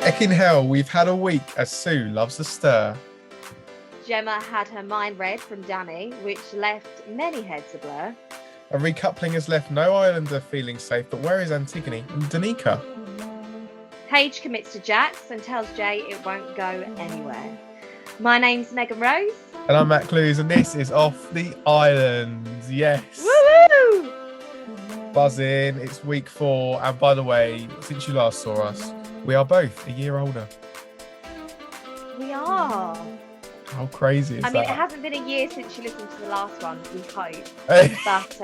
Ecking hell, we've had a week as Sue loves a stir. Gemma had her mind read from Danny, which left many heads ablur. A recoupling has left no islander feeling safe, but where is Antigone and Danica? Paige commits to Jax and tells Jay it won't go anywhere. My name's Megan Rose. And I'm Matt Clewes, and this is Off the Island. Yes. Woo-hoo! Buzzing, it's week 4, and by the way, since you last saw us, we are both a year older. We are. How crazy is that? I mean, it hasn't been a year since you listened to the last one, we hope. But,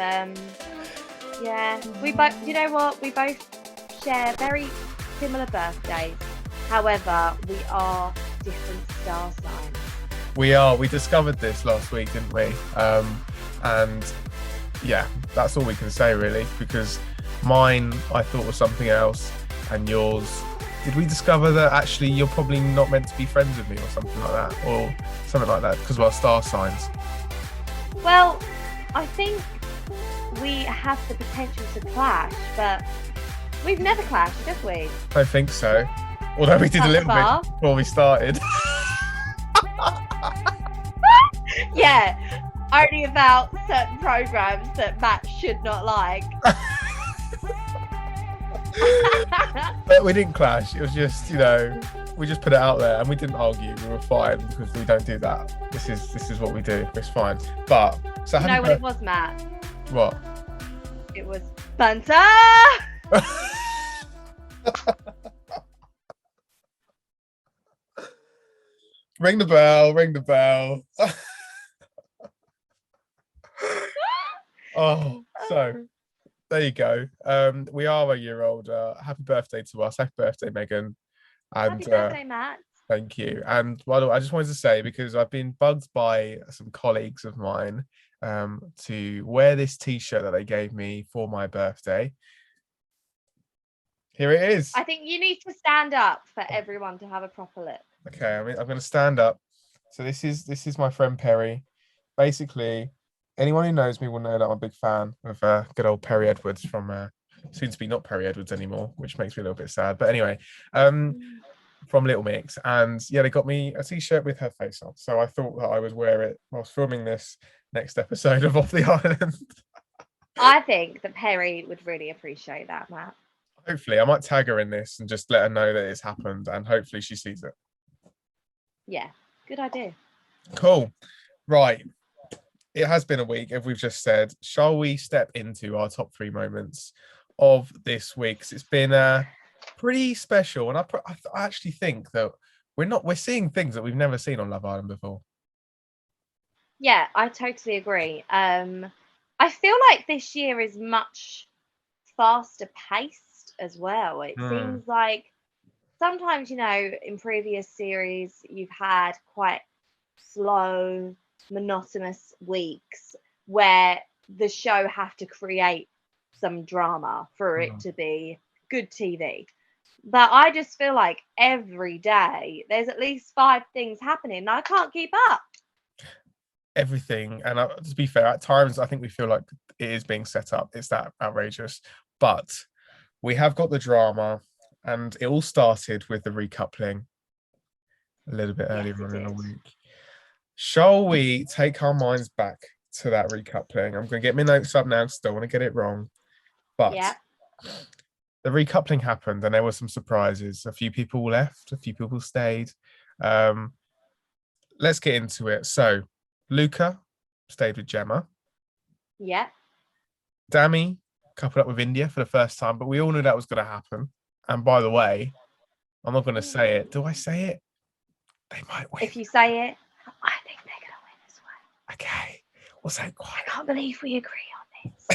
yeah, we both, you know what? We both share very similar birthdays. However, we are different star signs. We are. We discovered this last week, didn't we? And yeah, that's all we can say really, because mine I thought was something else, and yours, did we discover that actually you're probably not meant to be friends with me or something like that, or something like that, because of our star signs? Well, I think we have the potential to clash, but we've never clashed, have we? I don't think so. Although we did a little bit before we started. Yeah, only about certain programs that Matt should not like. But we didn't clash. It was just, we just put it out there and we didn't argue. We were fine because we don't do that. This is what we do. It's fine. But so you know what it was, Matt? What? It was banter. Ring the bell, ring the bell. Oh, so there you go. We are a year older. Happy birthday to us. Happy birthday, Megan. And happy birthday, Matt. Thank you. And by the way, I just wanted to say, because I've been bugged by some colleagues of mine to wear this t-shirt that they gave me for my birthday. Here it is. I think you need to stand up for everyone to have a proper look. Okay, I'm going to stand up. So this is my friend Perry. Basically, anyone who knows me will know that I'm a big fan of good old Perry Edwards from soon to be not Perry Edwards anymore, which makes me a little bit sad. But anyway, from Little Mix, and yeah, they got me a t-shirt with her face on. So I thought that I would wear it whilst filming this next episode of Off the Island. I think that Perry would really appreciate that, Matt. Hopefully, I might tag her in this and just let her know that it's happened, and hopefully she sees it. Yeah, good idea. Cool. Right. It has been a week, as we've just said. Shall we step into our top 3 moments of this week? 'Cause it's been pretty special, and I actually think that we're seeing things that we've never seen on Love Island before. Yeah, I totally agree. I feel like this year is much faster paced as well. It seems like sometimes, in previous series, you've had quite slow, monotonous weeks where the show have to create some drama for it to be good TV. But I just feel like every day there's at least 5 things happening and I can't keep up. Everything. And to be fair, at times I think we feel like it is being set up. It's that outrageous. But we have got the drama, and it all started with the recoupling a little bit earlier on in the week. Shall we take our minds back to that recoupling? I'm going to get my notes up now because I don't want to get it wrong. But the recoupling happened and there were some surprises. A few people left, a few people stayed. Let's get into it. So, Luca stayed with Gemma. Yeah. Dami coupled up with India for the first time, but we all knew that was going to happen. And by the way, I'm not going to say it. Do I say it? They might win. If you say it, I think they're going to win as well. Okay. Also, I can't believe we agree on this.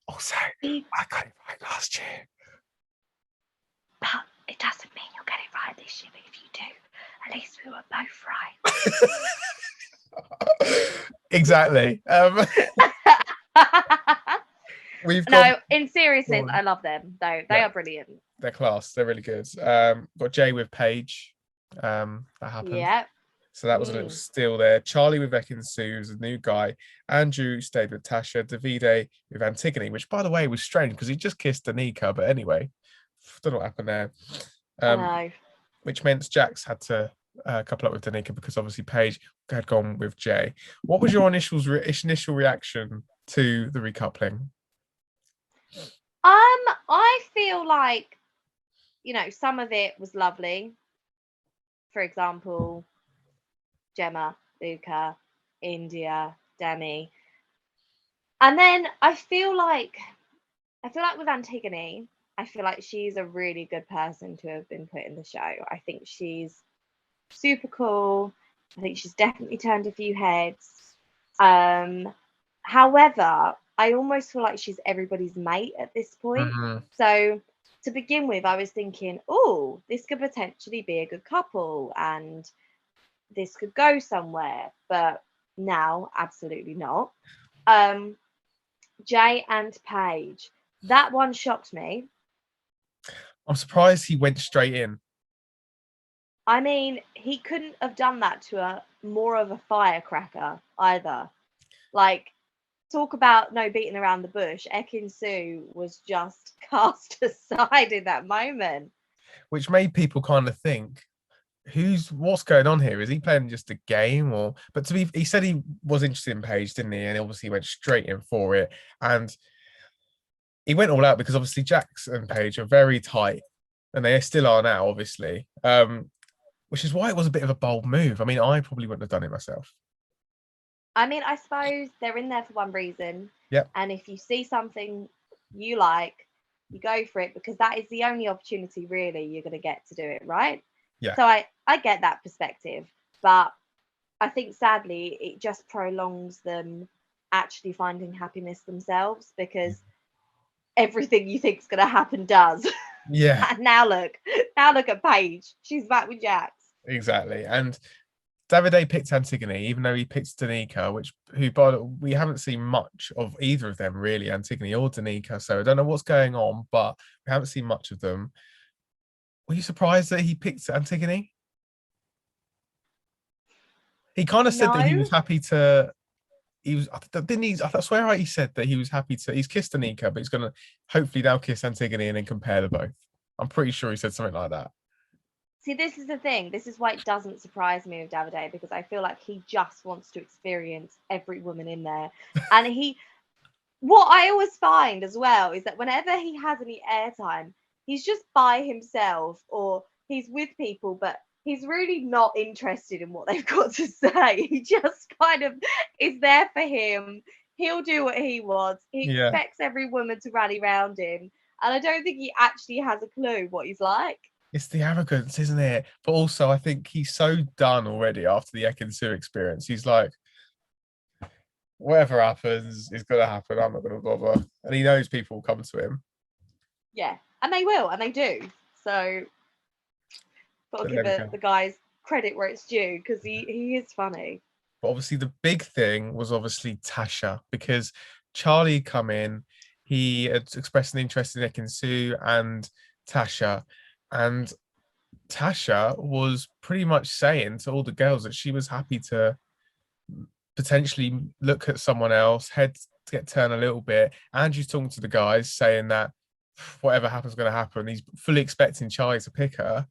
Also, I got it right last year. But it doesn't mean you'll get it right this year. But if you do, at least we were both right. Exactly. In seriousness, I love them though. They are brilliant. They're class. They're really good. Got Jay with Paige. That happened. Yeah. So that was a little steal there. Charlie with Becky and Sue was a new guy. Andrew stayed with Tasha. Davide with Antigone, which by the way was strange because he just kissed Danica. But anyway, don't know what happened there. I um, know. which meant Jax had to couple up with Danica because obviously Paige had gone with Jay. What was your initial reaction to the recoupling? I feel like, some of it was lovely. For example, Gemma, Luca, India, Demi. And then I feel like with Antigone, I feel like she's a really good person to have been put in the show. I think she's super cool. I think she's definitely turned a few heads. Um, However, I almost feel like she's everybody's mate at this point. Mm, So to begin with, I was thinking, oh, this could potentially be a good couple and this could go somewhere. But now, absolutely not. Um, Jay and Paige. That one shocked me. I'm surprised he went straight in. I mean, he couldn't have done that to a more of a firecracker either. Like, talk about no beating around the bush. Ekin Su was just cast aside in that moment. Which made people kind of think, what's going on here? Is he playing just a game or? But he said he was interested in Paige, didn't he? And obviously went straight in for it, and he went all out because obviously Jax and Paige are very tight, and they still are now, obviously. Which is why it was a bit of a bold move. I mean, I probably wouldn't have done it myself. I mean, I suppose they're in there for one reason. Yep. And if you see something you like, you go for it because that is the only opportunity really you're going to get to do it, right? Yeah. So I get that perspective. But I think sadly, it just prolongs them actually finding happiness themselves because everything you think's going to happen does. Yeah. And now look at Paige. She's back with Jax. Exactly. And Davide picked Antigone, even though he picked Danica, we haven't seen much of either of them really, Antigone or Danica. So I don't know what's going on, but we haven't seen much of them. Were you surprised that he picked Antigone? He kind of said that he No, was happy to. He was, didn't he? I swear he said that he was happy to. He's kissed Danica, but he's gonna hopefully now kiss Antigone and then compare the both. I'm pretty sure he said something like that. see, this is the thing. This is why it doesn't surprise me with Davide because I feel like he just wants to experience every woman in there. And what I always find as well is that whenever he has any airtime, he's just by himself or he's with people, but he's really not interested in what they've got to say. He just kind of is there for him. He'll do what he wants. He Yeah. expects every woman to rally round him. And I don't think he actually has a clue what he's like. It's the arrogance, isn't it? But also, I think he's so done already after the Ekin Su experience. He's like, whatever happens is going to happen. I'm not going to bother. And he knows people will come to him. Yeah, and they will, and they do. So, got to But give there we go. the guys credit where it's due because he is funny. But obviously, the big thing was obviously Tasha because Charlie come in. He had expressed an interest in Ekin Su and Tasha. And Tasha was pretty much saying to all the girls that she was happy to potentially look at someone else, head to get turned a little bit. Andrew's talking to the guys, saying that whatever happens is going to happen. He's fully expecting Charlie to pick her,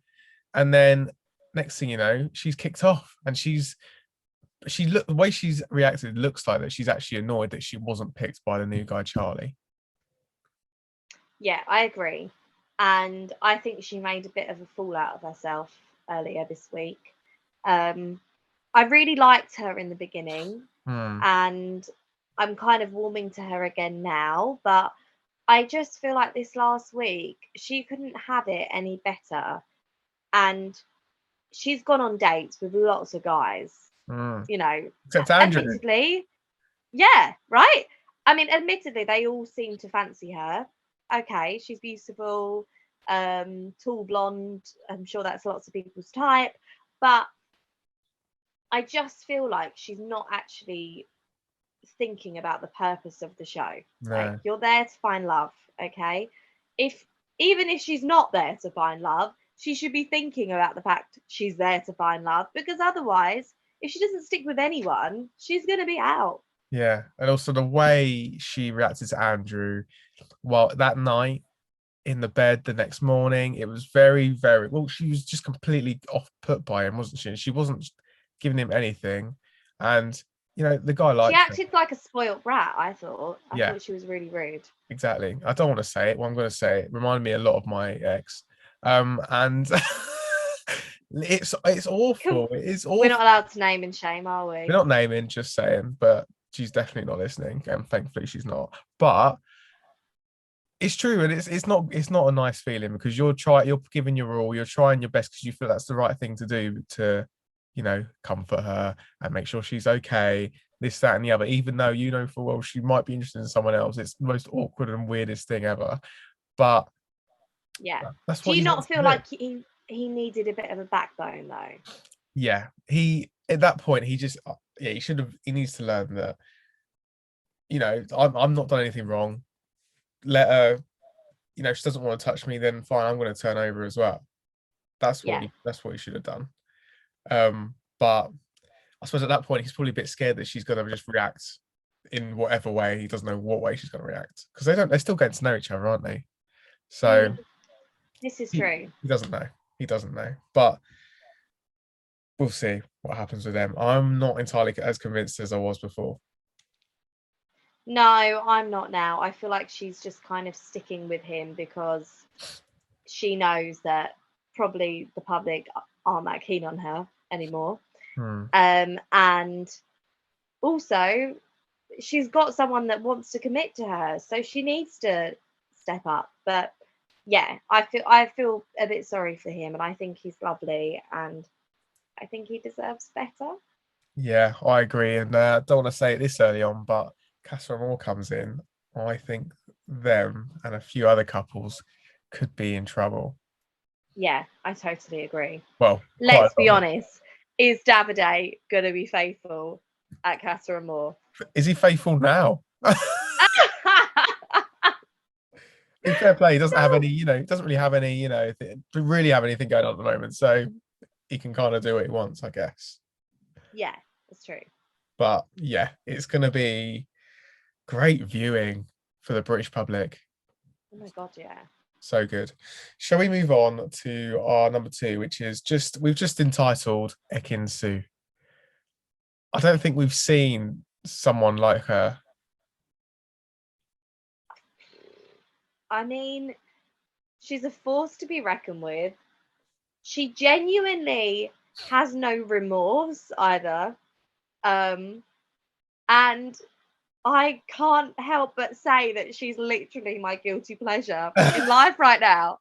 and then next thing you know, she's kicked off, and the way she's reacted looks like that she's actually annoyed that she wasn't picked by the new guy Charlie. Yeah, I agree. And I think she made a bit of a fool out of herself earlier this week. Um, I really liked her in the beginning, Hmm. and I'm kind of warming to her again now. But I just feel like this last week, she couldn't have it any better. And she's gone on dates with lots of guys, Hmm. you know, Except Andrew. admittedly. Yeah, right? I mean, admittedly, they all seem to fancy her. Okay, she's beautiful, tall blonde. I'm sure that's lots of people's type. But I just feel like she's not actually thinking about the purpose of the show. Like, No. you're there to find love, okay? If Even if she's not there to find love, she should be thinking about the fact she's there to find love because otherwise, if she doesn't stick with anyone, she's going to be out. Yeah, and also the way she reacted to Andrew, well, that night in the bed the next morning. It was very, very well. She was just completely off put by him, wasn't she? She wasn't giving him anything, and the guy She liked her. acted like a spoilt brat, I thought. I Yeah, thought she was really rude. exactly. I don't want to say it. Well, I'm going to say it. Reminded me a lot of my ex, and it's awful. It is We're not awful. allowed to name and shame, are We're we? not naming, just saying, but she's definitely not listening, and thankfully she's not. But it's true, and it's not a nice feeling because you're giving your all, you're trying your best because you feel that's the right thing to do to, comfort her and make sure she's okay, this, that, and the other, even though full well she might be interested in someone else. It's the most awkward and weirdest thing ever. But Yeah. that's Do what you he not wants to feel do. like he needed a bit of a backbone though? Yeah, he at that point he just yeah, he needs to learn that, I'm not done anything wrong. Let her, if she doesn't want to touch me, then fine, I'm going to turn over as well. Yeah. That's what he should have done. But I suppose at that point he's probably a bit scared that she's going to just react in whatever way. He doesn't know what way she's going to react because they're still getting to know each other, aren't they? So This is he, true. he doesn't know. He doesn't know. But we'll see what happens with them. I'm not entirely as convinced as I was before. No, I'm not now. I feel like she's just kind of sticking with him because she knows that probably the public aren't that keen on her anymore. Hmm. And also she's got someone that wants to commit to her, so she needs to step up. But yeah, I feel a bit sorry for him, and I think he's lovely, and I think he deserves better. Yeah, I agree. And don't want to say it this early on, but Casa Moore comes in. I think them and a few other couples could be in trouble. Yeah, I totally agree. Well, quite Let's a be lot. honest. Is Davide gonna be faithful at Casa Amor? Is he faithful now? In fair play, he doesn't have any, No. he doesn't really have any, really have anything going on at the moment. So he can kind of do what he wants, I guess. Yeah, that's true. But yeah, it's going to be great viewing for the British public. Oh my god, yeah. So good. Shall we move on to our number two, which is we've just entitled Ekin Su. I don't think we've seen someone like her. I mean, she's a force to be reckoned with. She genuinely has no remorse either. And I can't help but say that she's literally my guilty pleasure in life right now.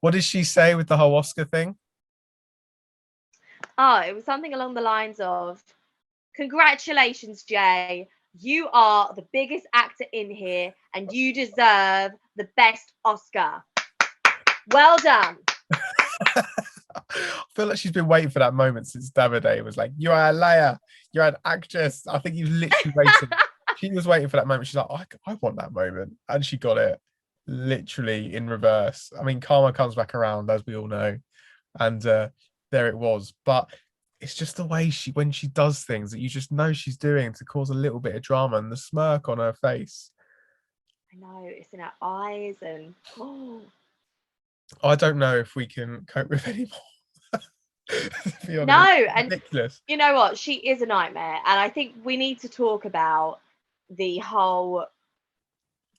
What did she say with the whole Oscar thing? Oh, it was something along the lines of, congratulations, Jay. You are the biggest actor in here and you deserve the best Oscar. Well done. I feel like she's been waiting for that moment since Davide was like, "You are a liar. You're an actress." I think he was literally waiting. She was waiting for that moment. She's like, I want that moment," and she got it literally in reverse. I mean, karma comes back around, as we all know, and there it was. But it's just the way when she does things that you just know she's doing to cause a little bit of drama, and the smirk on her face. I know, it's in her eyes and oh. I don't know if we can cope with any more. To be honest, No, it's and ridiculous. you know what? She is a nightmare. And I think we need to talk about the whole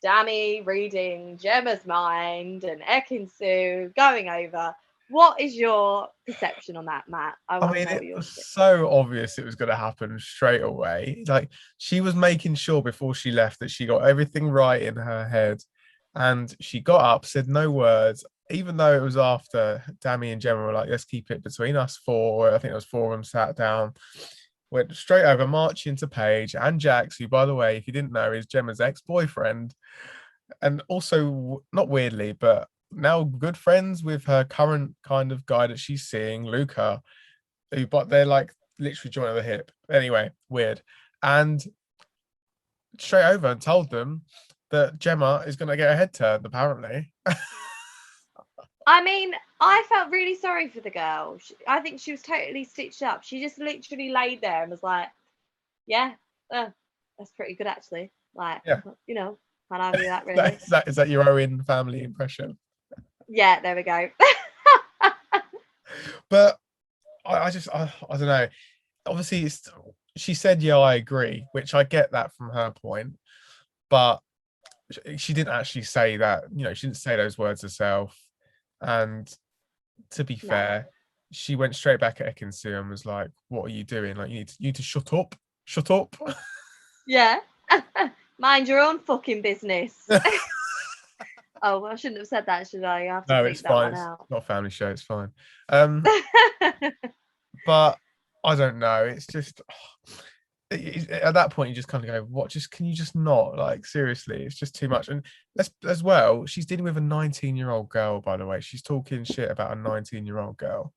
Dammy reading Gemma's mind and Ekinsu going over. What is your perception on that, Matt? I I want to mean, know it what was yours is. so obvious it was going to happen straight away. Like she was making sure before she left that she got everything right in her head, and she got up, said no words, even though it was after Dammy and Gemma were like, "Let's keep it between us four." I think it was four of them sat down, went straight over, marching to Paige and Jax, who, by the way, if you didn't know, is Gemma's ex-boyfriend, and also not weirdly, but now good friends with her current kind of guy that she's seeing, Luca, but they're like literally joint at the hip. Anyway, weird. And straight over and told them that Gemma is going to get her head turned, apparently. I mean, I felt really sorry for the girl. I think she was totally stitched up. She just literally laid there and was like, yeah, that's pretty good actually. Like, Yeah. you know. Can't argue that, That, really. is that your Owen family impression? Yeah, there we go. But I don't know. Obviously, she said, yeah, I agree, which I get that from her point, but she didn't actually say that. She didn't say those words herself. And to be No. fair, she went straight back at Ekin-Su and was like, "What are you doing? Like, you need to shut up, shut up." Yeah. Mind your own fucking business. Oh, I shouldn't have said that, should I? You have to No, bleep it's that fine. one It's out. not a family show. It's fine. But I don't know. It's just at that point you just kind of go, "What? Just can you just not like seriously? It's just too much." And let's as well. She's dealing with a 19-year-old girl, by the way. She's talking shit about a 19-year-old girl.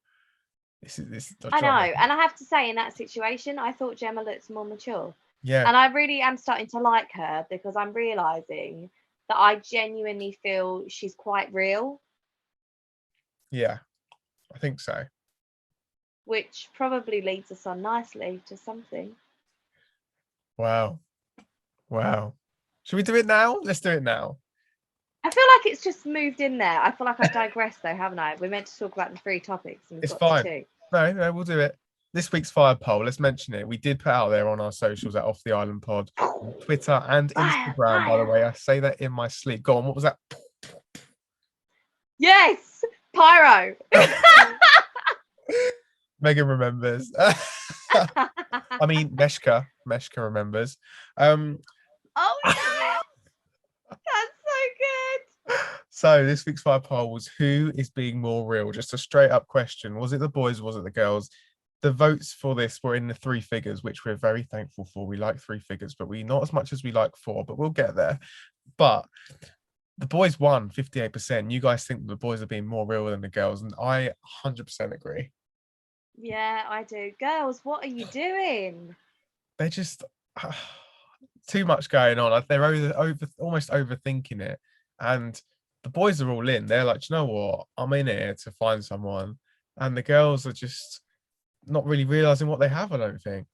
This is the I know, drama. and I have to say, in that situation, I thought Gemma looked more mature. Yeah, And I really am starting to like her because I'm realizing that I genuinely feel she's quite real, yeah, I think so. which probably leads us on nicely to something. Wow, wow. Should we do it now? Let's do it now. I feel like it's just moved in there. I feel like I've digressed though, haven't I? We're meant to talk about the 3 topics and we've It's got to fine. 2. No, we'll do it. This week's fire poll, let's mention it. We did put out there on our socials at Off the Island Pod, on Twitter and Fire, Instagram, by the fire. way. I say that in my sleep. Go on, what was that? Yes, pyro. Megan remembers. I mean, Meshka remembers. Um, Oh no, that's so good. so this week's fire poll was, who is being more real? Just a straight up question. Was it the boys? Was it the girls? The votes for this were in the 3 figures, which we're very thankful for. We like 3 figures, but we not as much as we like 4, but we'll get there. But the boys won 58%. You guys think the boys are being more real than the girls, and I 100% agree. Yeah, I do. Girls, what are you doing? They're just too much going on. Like, they're almost overthinking it, and the boys are all in. They're like, you know what? I'm in here to find someone, and the girls are just not really realizing what they have. I don't think.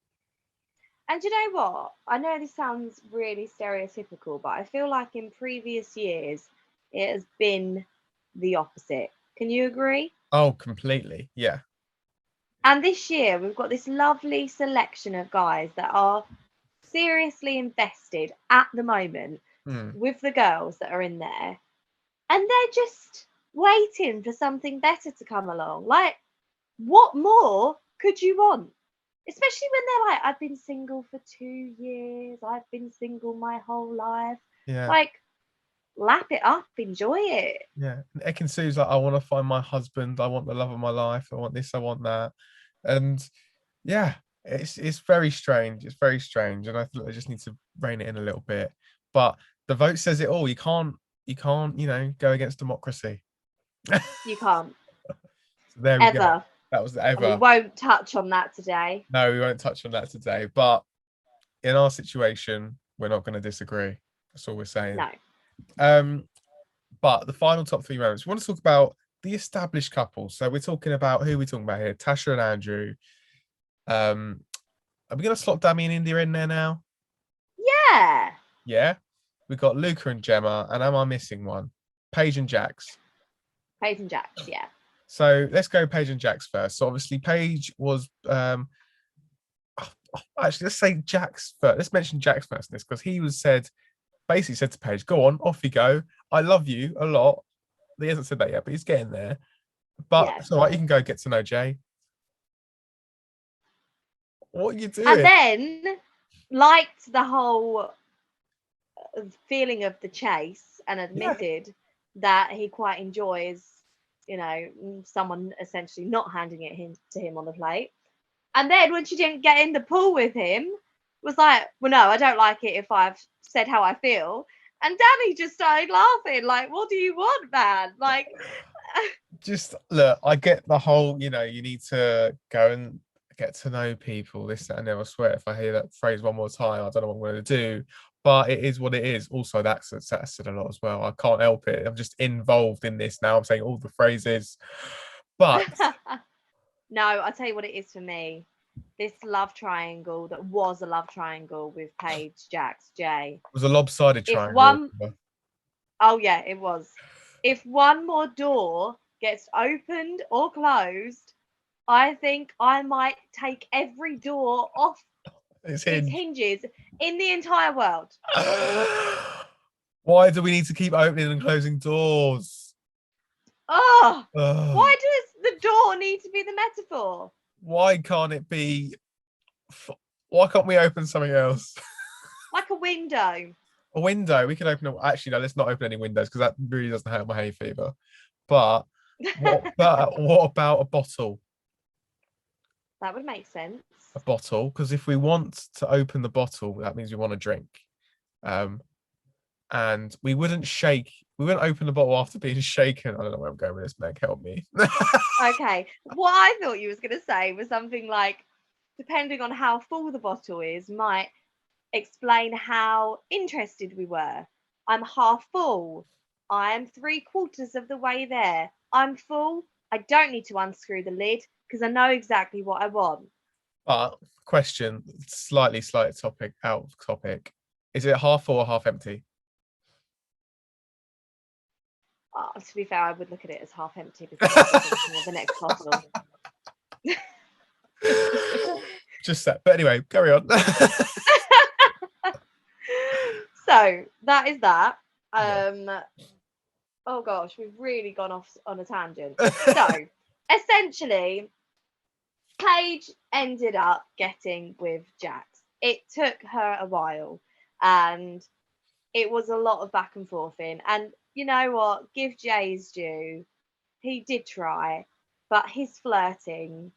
And you know what? I know this sounds really stereotypical, but I feel like in previous years it has been the opposite. Can you agree? Oh, completely. Yeah. And this year we've got this lovely selection of guys that are seriously invested at the moment Hmm. with the girls that are in there. And they're just waiting for something better to come along. Like, what more could you want? Especially when they're like, I've been single for 2 years, I've been single my whole life. Yeah. Like, lap it up, enjoy it. Yeah. And Ekin-Su's like, I want to find my husband. I want the love of my life. I want this. I want that. And yeah, it's very strange. It's very strange, and I feel like they just need to rein it in a little bit. But the vote says it all. You can't go against democracy. You can't, So there we go. ever. That was the And we ever. won't touch on that today. No, we won't touch on that today. But in our situation, we're not going to disagree. That's all we're saying. No. Um, but the final top 3 moments, we want to talk about the established couples. So we're talking about, who are we talking about here? Tasha and Andrew. Are we going to slot Dami and India in there now? Yeah. Yeah. We've got Luca and Gemma, and am I missing one? Paige and Jax. Paige and Jax, yeah. So let's go Paige and Jax first. So obviously Paige was actually, let's say Jax first. Let's mention Jax first in this, because he basically said to Paige, go on, off you go. I love you a lot. He hasn't said that yet, but he's getting there. But Yeah, it's all right, you can go get to know Jay. What are you doing? and then liked the whole feeling of the chase and admitted that he quite enjoys, someone essentially not handing it to him on the plate. And then when she didn't get in the pool with him, was like, well, no, I don't like it if I've said how I feel. And Danny just started laughing, like, what do you want, man? Like, just look, I get the whole, you need to go and get to know people, this, that, and the other. I swear, if I hear that phrase one more time, I don't know what I'm going to do. But it is what it is. Also, that's said a lot as well. I can't help it. I'm just involved in this now. I'm saying all the phrases. But no, I'll tell you what it is for me. this love triangle that was a love triangle with Paige, Jax, Jay. It was a lopsided If triangle. oh yeah, it was. If one more door gets opened or closed, I think I might take every door off its hinges in the entire world. Why do we need to keep opening and closing doors? Oh, why does the door need to be the metaphor? Why can't it be? Why can't we open something else? Like a window. A window. We can open it. Actually, no, let's not open any windows because that really doesn't help my hay fever. But what about a bottle? That would make sense. A bottle, because if we want to open the bottle, that means we want to drink. And we wouldn't open the bottle after being shaken. I don't know where I'm going with this, Meg. Help me. Okay. What I thought you was going to say was something like, depending on how full the bottle is, might explain how interested we were. I'm half full. I am 3/4 of the way there. I'm full. I don't need to unscrew the lid because I know exactly what I want. But question, slightly out of topic. Is it half full or half empty? To be fair, I would look at it as half empty because I'm thinking of the next bottle. Just that. But anyway, carry on. So that is that. Yeah. Oh gosh, we've really gone off on a tangent. So essentially, Paige ended up getting with Jax. It took her a while, and it was a lot of back and forth in. And you know what? Give Jay's due. He did try, but his flirting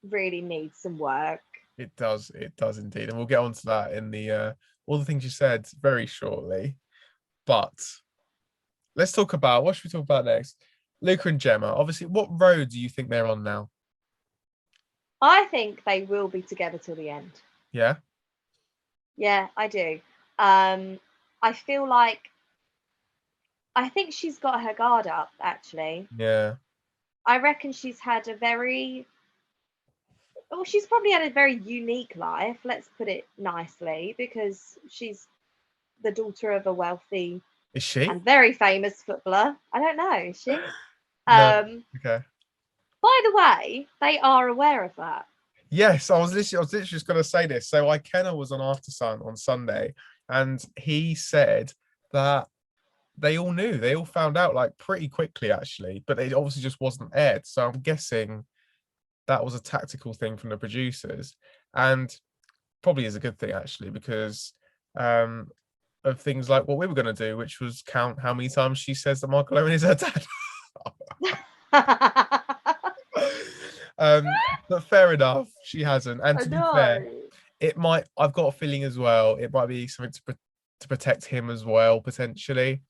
really needs some work. It does indeed. And we'll get onto that in the all the things you said very shortly. But let's talk about, what should we talk about next? Luca and Gemma. Obviously, what road do you think they're on now? I think they will be together till the end. Yeah? Yeah, I do. I feel like, I think she's got her guard up, actually. Yeah. I reckon she's probably had a very unique life, let's put it nicely, because she's the daughter of a wealthy Is she? and very famous footballer. I don't know, is she? No. Okay. By the way, they are aware of that. Yes, I was literally just going to say this. So Ikenna was on After Sun on Sunday, and he said that they all knew. They all found out like pretty quickly, actually, but it obviously just wasn't aired. So I'm guessing that was a tactical thing from the producers, and probably is a good thing actually, because of things like what we were going to do, which was count how many times she says that Michael Owen is her dad. But fair enough, she hasn't. And to be fair, I've got a feeling as well, it might be something to protect him as well, potentially.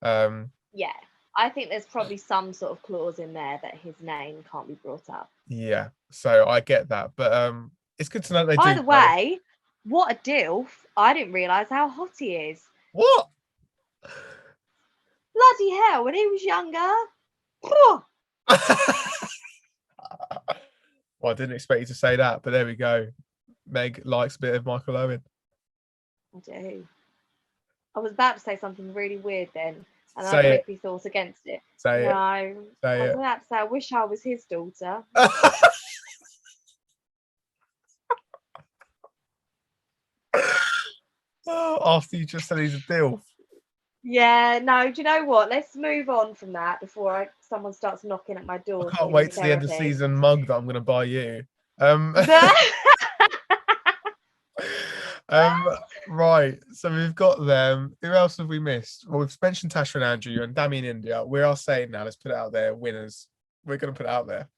Yeah, I think there's probably some sort of clause in there that his name can't be brought up. Yeah, so I get that, but it's good to know they do. By the way, what a dilf. I didn't realise how hot he is. What? Bloody hell, when he was younger. Well, I didn't expect you to say that, but there we go. Meg likes a bit of Michael Owen. I do. I was about to say something really weird then, and Say I quickly thought against it. Say no, I was about to say I wish I was his daughter. After you just said he's a dilf. Yeah, no, do you know what? Let's move on from that before someone starts knocking at my door. I can't wait to the end of season mug that I'm going to buy you. Right, so we've got them. Who else have we missed? Well, we've mentioned Tasha and Andrew and Dami and India. We are saying now, let's put it out there, winners. We're going to put it out there.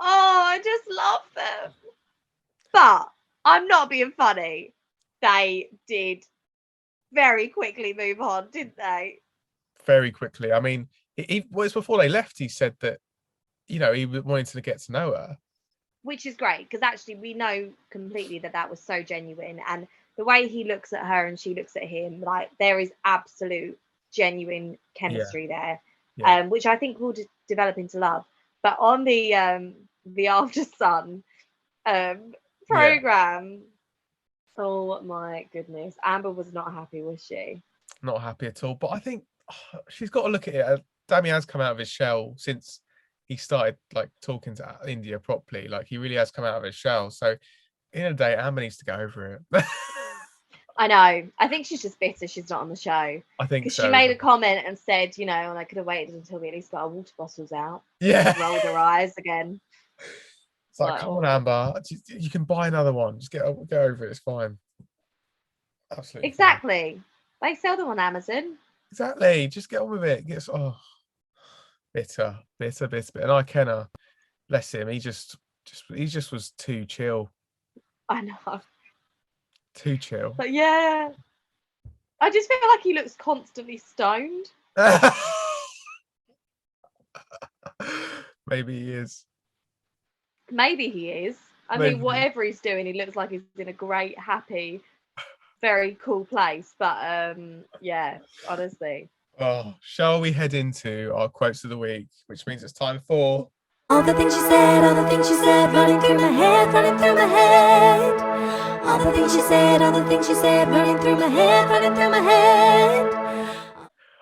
Oh, I just love them. But I'm not being funny. They did very quickly move on, didn't they? Very quickly. I mean, it was before they left. He said that, he wanted to get to know her. Which is great, because actually we know completely that was so genuine. And the way he looks at her and she looks at him, like there is absolute genuine chemistry there, which I think will develop into love. But on the After Sun, program. Oh my goodness. Amber was not happy, was she? Not happy at all. But I think she's got to look at it. Dammy has come out of his shell since he started like talking to India properly. Like he really has come out of his shell. So in a day, Amber needs to go over it. I know. I think she's just bitter she's not on the show. I think Because so. she made a comment and said, and I could have waited until we at least got our water bottles out. Yeah. She rolled her eyes again. It's like, come on, Amber. You can buy another one. Just get over it. It's fine. Absolutely. Exactly. Fine. They sell them on Amazon. Exactly. Just get on with it. Bitter. And I Kenna, bless him. He just was too chill. I know. Too chill. But yeah. I just feel like he looks constantly stoned. Maybe he is. Maybe he is. I mean, whatever he's doing, he looks like he's in a great, happy, very cool place. But yeah, honestly. Oh, shall we head into our quotes of the week, which means it's time for all the things she said, running through my head. All the things she said, running through my head.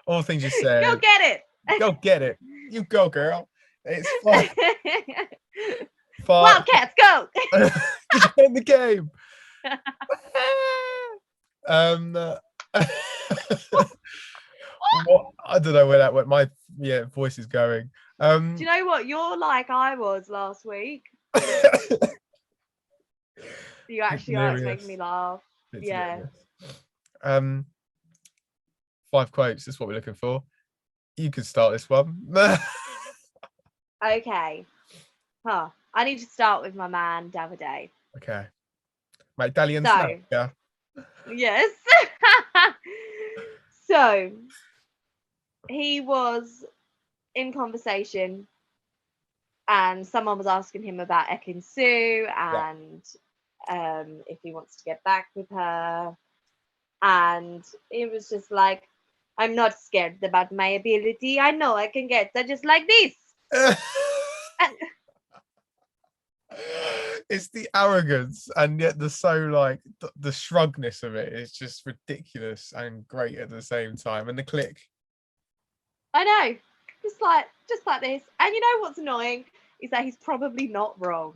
All the things you said. Go get it. Go get it. You go, girl. It's fun. Wildcats, go. Get in the game. What? I don't know where that went. My voice is going. Do you know what? You're like I was last week. You actually are making me laugh. Yeah. Hilarious. 5 quotes. That's what we're looking for. You can start this one. Okay. I need to start with my man Davide. Okay. Magdalene So, yes. So he was in conversation and someone was asking him about Ekin Su and if he wants to get back with her. And it was just like, I'm not scared about my ability. I know I can get that just like this. It's the arrogance and yet the the shrugness of it is just ridiculous and great at the same time. And the click. I know. Just like this. And you know what's annoying is that he's probably not wrong.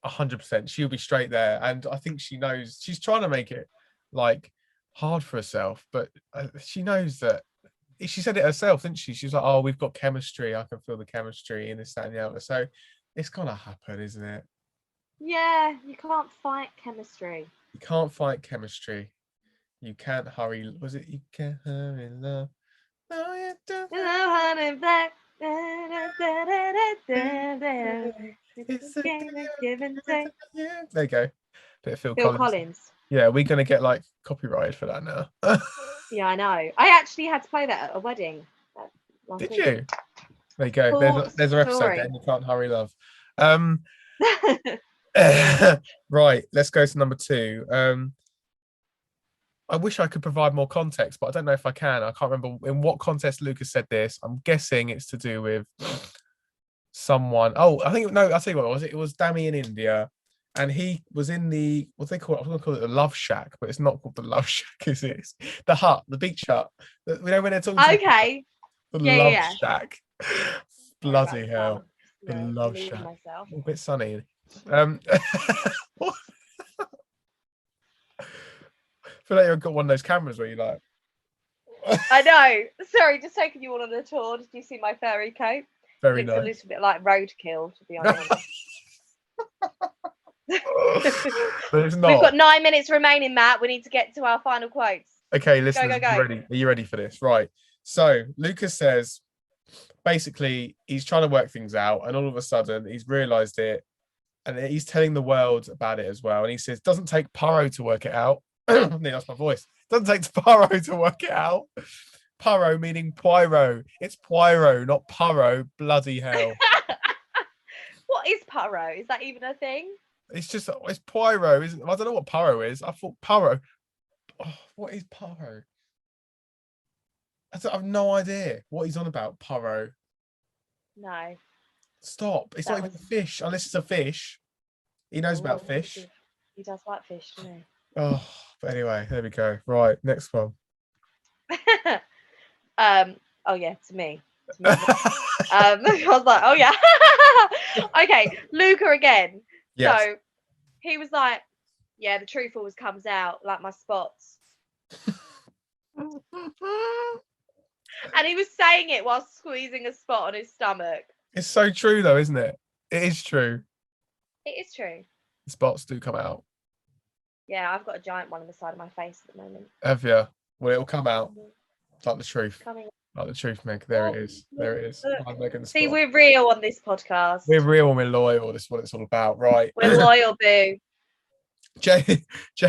100%. She'll be straight there. And I think she knows she's trying to make it like hard for herself, but she knows that she said it herself, didn't she? She's like, oh, we've got chemistry. I can feel the chemistry and this, that, and the other. So it's gonna happen, isn't it? Yeah, you can't fight chemistry. You can't fight chemistry. You can't hurry. Was it you can't hurry love? No, you don't. There you go. Bit of Phil Collins. Yeah, we're gonna get like copyrighted for that now. Yeah, I know. I actually had to play that at a wedding. Did you? There you go. There's our episode then. You can't hurry love. Right, let's go to number 2. I wish I could provide more context, but I don't know if I can. I can't remember in what context Lucas said this. I'm guessing it's to do with someone. Oh, I think no. I'll tell you what it was. It was Dammy in India, and he was in the what they call it. I'm going to call it the Love Shack, but it's not called the Love Shack. Is it? It's the hut, the beach hut. We know when they're talking. Okay. The Love Shack. Bloody hell. The Love Shack. Myself. A bit sunny. I feel like you've got one of those cameras where you like. I know. Sorry, just taking you all on a tour. Did you see my furry coat? Very Looks nice. a little bit like roadkill, to be honest. But it's not. We've got 9 minutes remaining, Matt. We need to get to our final quotes. Okay, listen. Go. Are you ready for this? Right. So Lucas says, basically, he's trying to work things out, and all of a sudden, he's realised it, and he's telling the world about it as well. And he says, "Doesn't take Paro to work it out." That's my voice. Doesn't take Paro to work it out. Paro meaning Poirot. It's Poirot, not Paro. Bloody hell. What is Paro? Is that even a thing? It's Poirot, isn't it? I don't know what Paro is. I thought Paro. Oh, what is Paro? I have no idea what he's on about. Paro. No. Stop. It's not even a fish, unless it's a fish. He knows Oh, about fish. he does like fish, doesn't he? Oh, but anyway, there we go. Right, next one. Oh yeah, to me. I was like, oh yeah. Okay, Luca again. Yes. So he was like, yeah, the truth always comes out, like my spots. And he was saying it while squeezing a spot on his stomach. It's so true though, isn't it? It is true. It is true. The spots do come out. Yeah, I've got a giant one on the side of my face at the moment. Have you? Well, it'll come out. Like the truth. Coming. Like the truth, Meg. There it is. There it is. I'm Meg and the See, spot. we're real on this podcast. We're real and we're loyal. This is what it's all about, right? We're loyal, boo. Jay,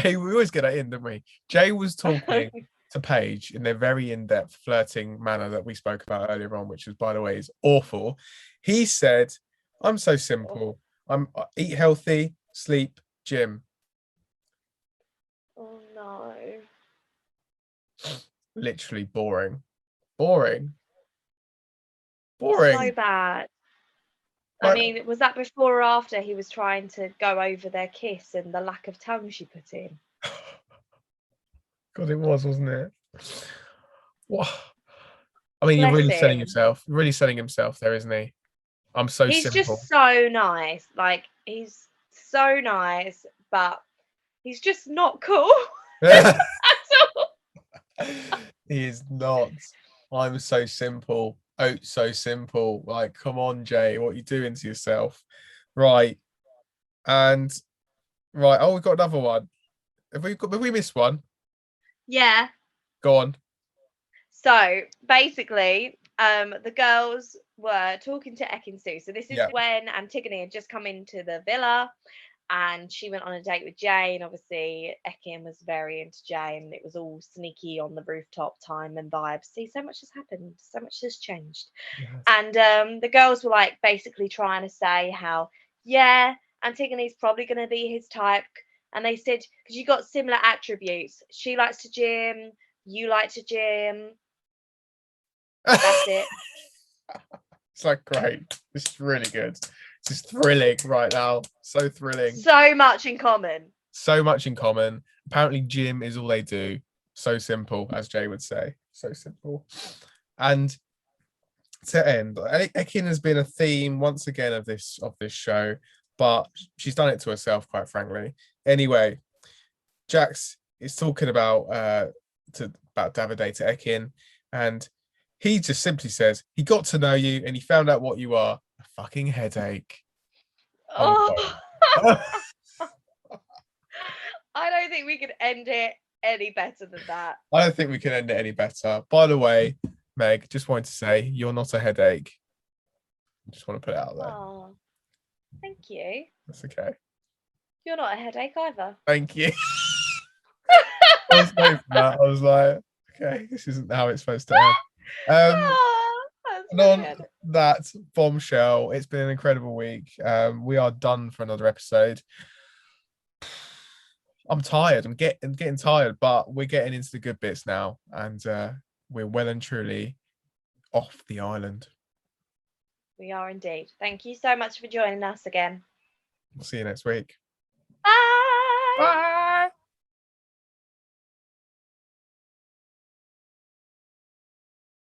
we always get that in, don't we? Jay was talking to Paige in their very in-depth flirting manner that we spoke about earlier on, which was, by the way, is awful. He said, "I'm so simple. I eat healthy, sleep, gym." Oh no. Literally boring. Boring. So bad. I mean, was that before or after he was trying to go over their kiss and the lack of tongue she put in? God, it was, wasn't it? What? I mean, Bless you're really him. selling himself. Really selling himself there, isn't he? I'm so He's simple. just so nice. Like, he's so nice, but he's just not cool at all. He is not. I'm so simple. Oh, so simple. Like, come on, Jay, what are you doing to yourself? Right. And right. Oh, we've got another one. Have we missed one? Yeah. Go on. So basically, the girls were talking to Ekin-Su. So this is when Antigone had just come into the villa and she went on a date with Jay, and obviously Ekin was very into Jay, and it was all sneaky on the rooftop time and vibes. See, so much has happened, so much has changed. Yes. And the girls were like basically trying to say how, yeah, Antigone's probably going to be his type. And they said, because you got similar attributes. She likes to gym, you like to gym. That's it. It's like great. This is really good. This is thrilling right now. So thrilling. So much in common. So much in common. Apparently, gym is all they do. So simple, as Jay would say. So simple. And to end, Ekin has been a theme once again of this show, but she's done it to herself, quite frankly. Anyway, Jax is talking about Davide to Ekin, and he just simply says he got to know you and he found out what you are. A fucking headache. Oh. I don't think we could end it any better than that. I don't think we can end it any better. By the way, Meg, just wanted to say you're not a headache. Just want to put it out there. Oh, thank you. That's okay. You're not a headache either. Thank you. I was waiting for that. I was like, okay, this isn't how it's supposed to end. And on that bombshell, it's been an incredible week. We are done for another episode. I'm tired. I'm getting tired, but we're getting into the good bits now, and we're well and truly off the island. We are indeed. Thank you so much for joining us again. We'll see you next week. Bye. Bye.